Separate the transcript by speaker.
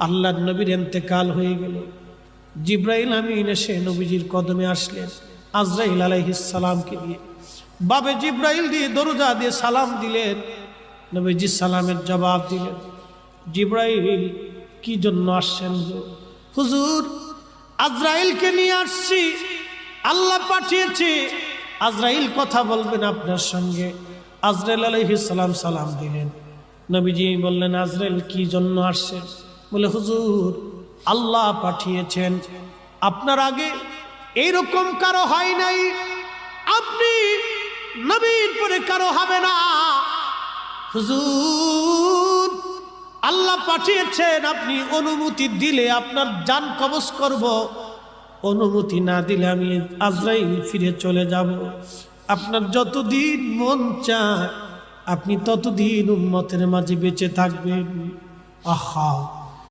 Speaker 1: আল্লাহর নবীর ইন্তেকাল হয়ে গেল। জিব্রাইল আমিন এসে নবীজির কদমে আসলেন আজরাইল আলাইহিস সালামকে দিয়ে। বাবে জিব্রাইল দিয়ে দরজা দিয়ে সালাম দিলেন। নবীজি সালামের জবাব দিলেন। জিব্রাইল কি জন্য আসছেন? হুজুর, আজরাইলকে নিয়ে আসছি, আল্লাহ পাঠিয়েছে, আজরাইল কথা বলবেন আপনার সঙ্গে। আজরাইল আলাইহিস সালাম সালাম দিলেন। নবীজি বললেন, আজরাইল কি জন্য আসছেন? বলে, হুজুর, আল্লাহ পাঠিয়েছেন, আপনার আগে এইরকম কারো হয় নাই, আপনি নবীর পরে কারো হবে না। হুজুর, আল্লাহ পাঠিয়েছেন, আপনি অনুমতি দিলে আপনার জান কবজ করব, অনুমতি না দিলে আমি আজরাইল ফিরে চলে যাব। আপনার যতদিন মন চায় আপনি ততদিন উম্মতের মাঝে বেঁচে থাকবেন। আহা,